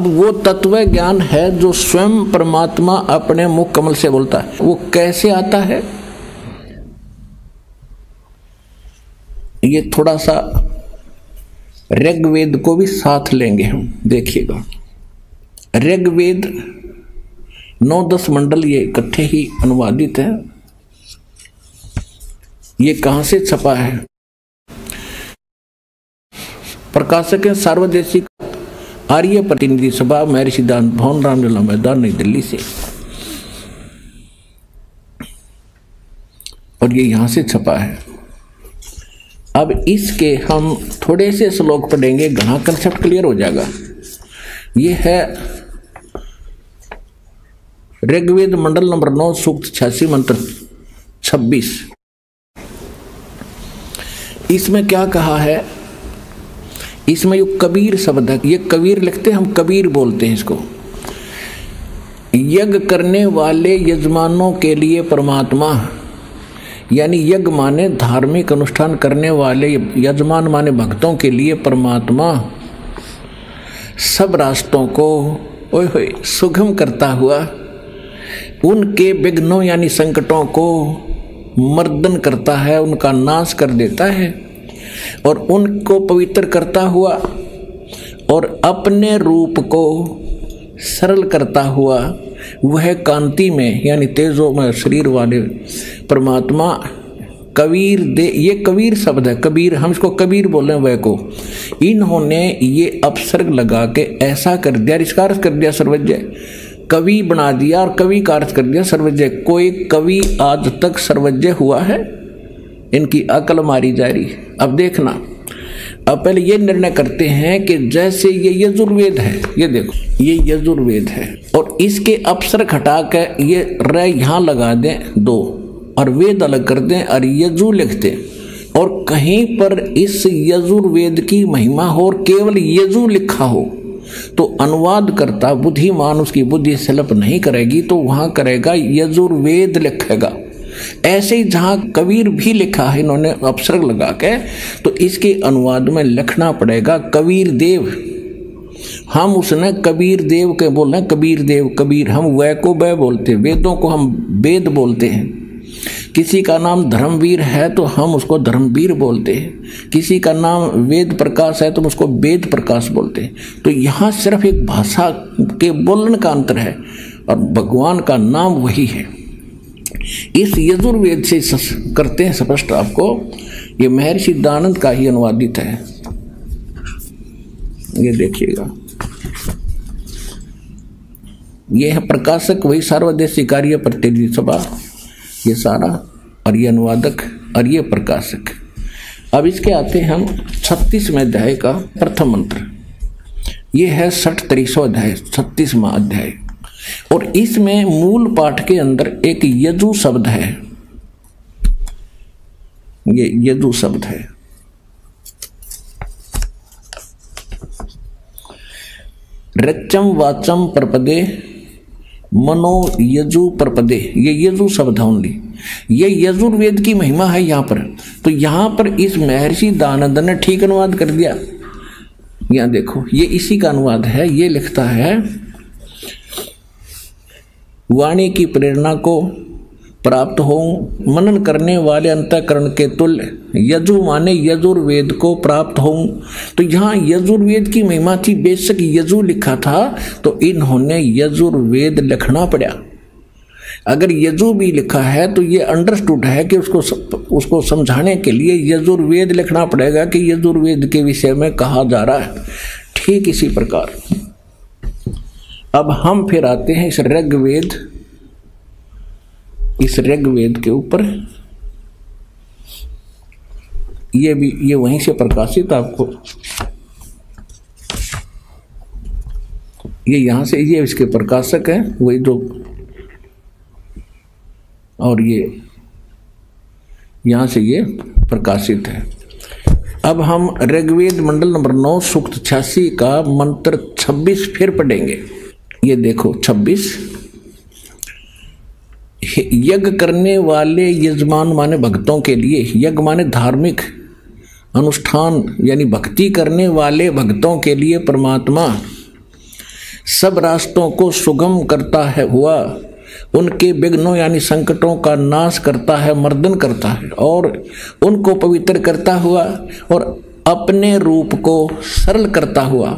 वो तत्व ज्ञान है जो स्वयं परमात्मा अपने मुख कमल से बोलता है। वो कैसे आता है, ये थोड़ा सा ऋग्वेद को भी साथ लेंगे हम, देखिएगा। ऋग्वेद 9-10 मंडल ये इकट्ठे ही अनुवादित है। ये कहां से छपा है? प्रकाशक है सार्वदेशिक आर्य प्रतिनिधि सभा, महर्षि सिद्धांत भवन, रामलीला मैदान, नई दिल्ली से। और ये यहां से छपा है। अब इसके हम थोड़े से श्लोक पढ़ेंगे, घना कंसेप्ट क्लियर हो जाएगा। ये है ऋग्वेद मंडल नंबर 9 सूक्त 86 मंत्र 26। इसमें क्या कहा है? इसमें जो कबीर शब्द है, ये कबीर लिखते हैं, हम कबीर बोलते हैं इसको। यज्ञ करने वाले यजमानों के लिए परमात्मा, यानी यज्ञ माने धार्मिक अनुष्ठान करने वाले यजमान माने भक्तों के लिए परमात्मा सब रास्तों को ओए होए सुगम करता हुआ उनके विघ्नों यानी संकटों को मर्दन करता है, उनका नाश कर देता है और उनको पवित्र करता हुआ और अपने रूप को सरल करता हुआ वह कांति में यानी तेजो में शरीर वाले परमात्मा कबीर दे। ये कबीर शब्द है, कबीर, हम इसको कबीर बोले वह को। इन्होंने ये अपसर्ग लगा के ऐसा कर दिया, इसका अर्थ कर दिया सर्वज्ञ, कवि बना दिया और कवि का अर्थ कर दिया सर्वज्ञ। कोई कवि आज तक सर्वज्ञ हुआ है? इनकी अकल मारी जा रही। अब देखना, अब पहले ये निर्णय करते हैं कि जैसे ये यजुर्वेद है, ये देखो ये यजुर्वेद है और इसके अपसर हटा के ये र यहाँ लगा दें 2 और वेद अलग कर दें और यजु लिख दें और कहीं पर इस यजुर्वेद की महिमा हो और केवल यजु लिखा हो तो अनुवाद करता बुद्धिमान उसकी बुद्धि सलप नहीं करेगी, तो वहां करेगा यजुर्वेद लिखेगा। ऐसे ही जहां कबीर भी लिखा है इन्होंने अपसर्ग लगा के, तो इसके अनुवाद में लिखना पड़ेगा कबीर देव। हम उसने कबीर देव के बोल रहे हैं, कबीर देव कबीर, हम वह को वह बोलते, वेदों को हम वेद बोलते हैं। किसी का नाम धर्मवीर है तो हम उसको धर्मवीर बोलते हैं, किसी का नाम वेद प्रकाश है तो हम उसको वेद प्रकाश बोलते हैं। तो यहाँ सिर्फ एक भाषा के बोलने का अंतर है और भगवान का नाम वही है। इस यजुर्वेद से करते हैं स्पष्ट आपको, ये महर्षि सिद्धानंद का ही अनुवादित है। ये देखिएगा, ये है प्रकाशक वही सार्वदेशिक आर्य प्रतिनिधि सभा, ये सारा, और ये अनुवादक और ये प्रकाशक। अब इसके आते हैं हम 36वें अध्याय का प्रथम मंत्र। ये है 63वां अध्याय, 36वां अध्याय। और इसमें मूल पाठ के अंदर एक यजु शब्द है, ये यजु शब्द है। रच्चम वाचम प्रपदे मनो यजु प्रपदे, ये यजु शब्द है ओनली। ये यजुर्वेद की महिमा है यहाँ पर। तो यहाँ पर इस महर्षि दानंद ने ठीक अनुवाद कर दिया। यहाँ देखो ये इसी का अनुवाद है। ये लिखता है वाणी की प्रेरणा को प्राप्त हो मनन करने वाले अंतःकरण के तुल्य यजु माने यजुर्वेद को प्राप्त हो। तो यहाँ यजुर्वेद की महिमा थी, बेशक यजु लिखा था तो इन्होंने यजुर्वेद लिखना पड़ा। अगर यजु भी लिखा है तो ये अंडरस्टूड है कि उसको समझाने के लिए यजुर्वेद लिखना पड़ेगा कि यजुर्वेद के विषय में कहा जा रहा है। ठीक इसी प्रकार अब हम फिर आते हैं इस ऋग्वेद के ऊपर। ये वहीं से प्रकाशित आपको, ये यहां से, ये इसके प्रकाशक है वही जो, और ये यहां से ये प्रकाशित है। अब हम ऋग्वेद मंडल नंबर 9 सूक्त 86 का मंत्र 26 फिर पढ़ेंगे। ये देखो 26, यज्ञ करने वाले यजमान माने भक्तों के लिए, यज्ञ माने धार्मिक अनुष्ठान यानी भक्ति करने वाले भक्तों के लिए परमात्मा सब रास्तों को सुगम करता है हुआ, उनके विघ्नों यानी संकटों का नाश करता है, मर्दन करता है, और उनको पवित्र करता हुआ और अपने रूप को सरल करता हुआ